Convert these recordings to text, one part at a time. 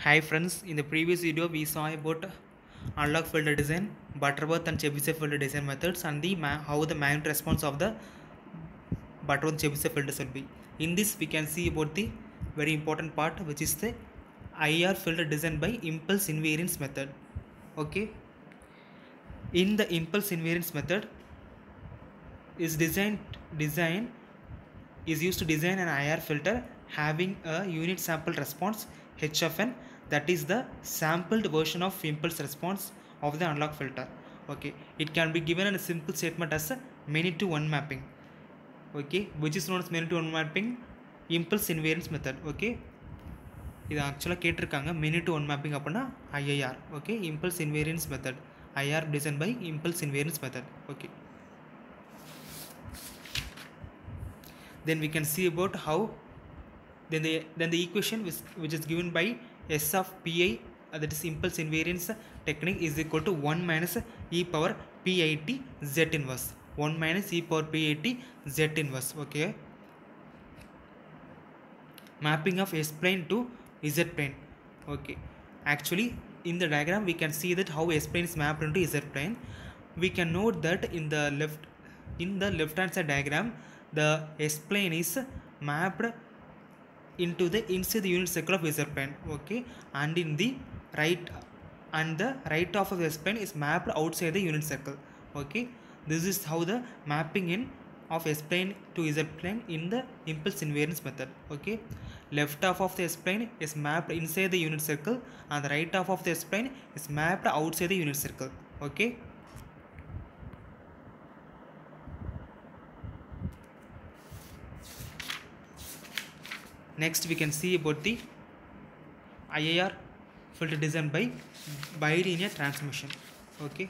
Hi friends, in the previous video we saw about unlock filter design, Butterworth and Chebyshev filter design methods and how the magnetic response of the Butterworth Chebyshev filters will be. In this we can see about the very important part, which is the IR filter design by impulse invariance method. Okay, in the impulse invariance method is design is used to design an IR filter having a unit sample response h of n, that is the sampled version of impulse response of the unlock filter. Okay, it can be given in a simple statement as a many to one mapping. Okay, which is known as many to one mapping impulse invariance method. Okay, இது ஆக்சுவலாக கேட்டிருக்காங்க many to one mapping அப்படின்னா IIR. Okay, impulse invariance method, IR designed by impulse invariance method. Okay, then we can see about how then the equation which is given by S of pi, that is impulse invariance technique, is equal to 1 minus e power pit z inverse, 1 minus e power pit z inverse. Okay, mapping of S plane to Z plane. Okay, actually in the diagram we can see that how S plane is mapped into Z plane. We can note that in the left hand side diagram the S plane is mapped into the inside the unit circle of Z plane. Okay, and in the right half of the S plane is mapped outside the unit circle. Okay, this is how the mapping in of S plane to Z plane in the impulse invariance method. Okay, left half of the S plane is mapped inside the unit circle and the right half of the S plane is mapped outside the unit circle. Okay, next we can see about the IIR filter design by bilinear transmission. Okay,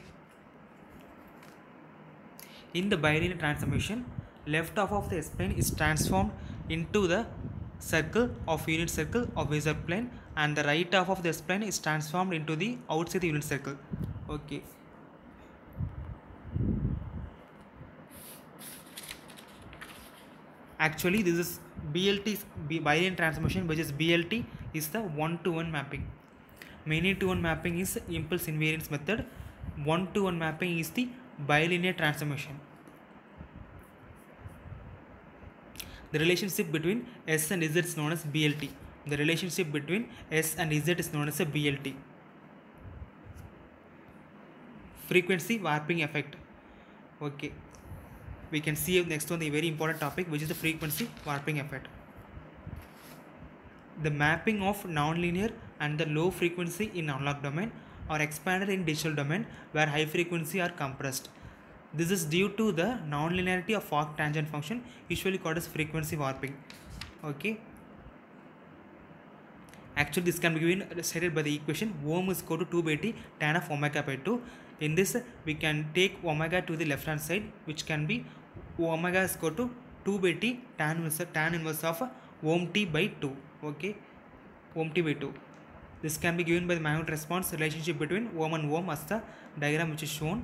in the bilinear transformation, left half of the S plane is transformed into the circle of unit circle of Z plane and the right half of the S plane is transformed into the outside the unit circle. Okay, actually this is BLT bilinear transformation, which is BLT is the 1-to-1 mapping. Many to one mapping is impulse invariance method, 1-to-1 mapping is the bilinear transformation. The relationship between S and Z is known as BLT. The relationship between S and Z is known as a BLT. Frequency warping effect. Okay, we can see next one the very important topic, which is the frequency warping effect. The mapping of nonlinear and the low frequency in analog domain are expanded in digital domain where high frequency are compressed. This is due to the nonlinearity of arc tangent function, usually called as frequency warping. Okay, actually this can be given stated by the equation ohm is equal to 2 by t tan of omega by 2. In this we can take omega to the left hand side, which can be omega is equal to 2 by t tan inverse of ohm t by 2. Okay, ohm t by 2. This can be given by the magnetic response relationship between ohm and ohm as the diagram which is shown.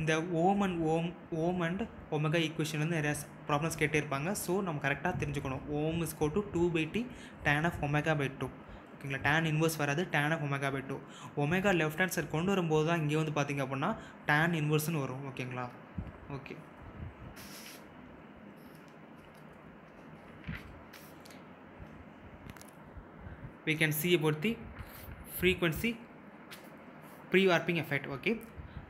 இந்த ஓம் and omega equation வந்து நிறையா problems கேட்டே இருப்பாங்க. So நம்ம கரெக்டாக தெரிஞ்சுக்கணும். Ohm is equal to 2 by t tan of omega by 2. ஓகேங்களா, tan inverse வராது, tan of omega by 2. Omega left hand side கொண்டு வரும்போது தான் இங்கே வந்து பார்த்திங்க அப்படின்னா tan இன்வர்ஸ்னு வரும். ஓகேங்களா, okay. We can see about the frequency pre-warping effect. Okay,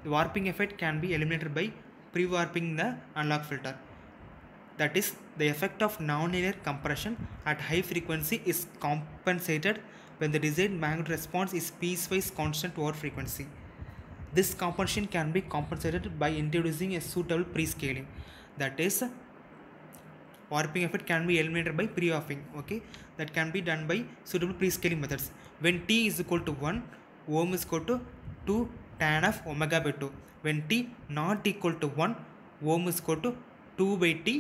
the warping effect can be eliminated by pre-warping the analog filter. That is, the effect of nonlinear compression at high frequency is compensated when the desired magnetic response is piecewise constant over frequency. This compensation can be compensated by introducing a suitable pre-scaling. That is, warping effect can be eliminated by pre-warping. Okay, that can be done by suitable pre-scaling methods. When t is equal to 1, ohm is equal to 2 tan of omega by 2. When t not equal to 1, ohm is equal to 2 by t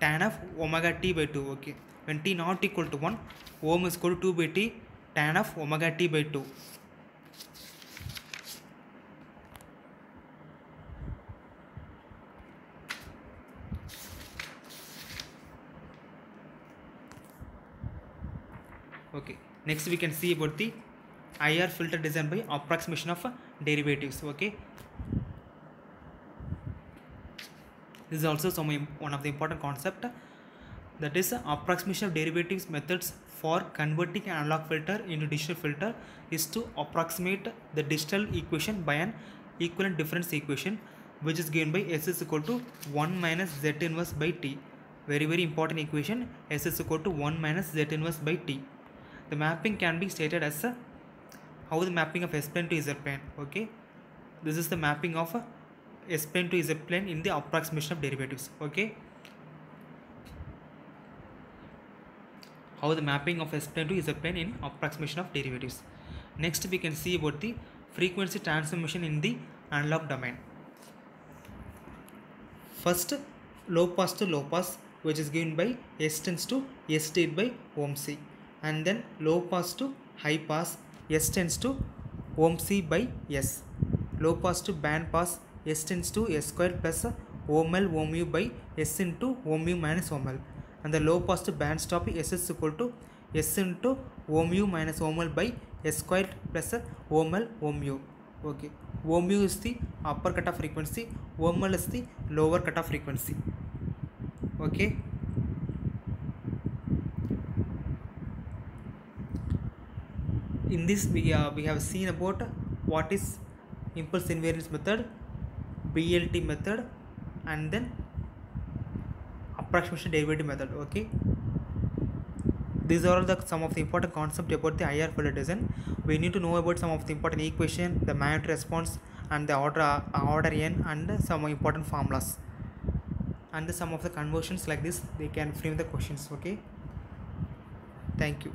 tan of omega t by 2. Okay, when t not equal to 1, ohm is equal to 2 by t tan of omega t by 2. Okay, next we can see about the IR filter design by approximation of derivatives. Okay, this is also one of the important concept, that is approximation of derivatives methods for converting an analog filter into digital filter is to approximate the digital equation by an equivalent difference equation, which is given by S is equal to 1 minus Z inverse by T. Very important equation. S is equal to 1 minus Z inverse by T. The mapping can be stated as how the mapping of S plane to Z plane. Okay, this is the mapping of S plane to Z plane in the approximation of derivatives. Okay, how the mapping of S plane to Z plane in approximation of derivatives. Next we can see about the frequency transformation in the analog domain. First, low pass to low pass, which is given by S tends to S divided by ohm C, and then low pass to high pass, S tends to ohm C by S. Low pass to band pass, S tends to S square plus ohm L ohm U by S into ohm U minus ohm L. And the low pass to band stop, S is equal to S into ohm U minus ohm L by S square plus ohm L ohm U. Okay, ohm U is the upper cutoff frequency, ohm L is the lower cutoff frequency. Okay, in this we have seen about what is impulse invariance method, BLT method, and then approximation derivative method. Okay, these are all some of the important concepts about the IR filter design. We need to know about some of the important equation, the magnitude response, and the order n, and some important formulas, and some of the conversions like this they can frame the questions. Okay, thank you.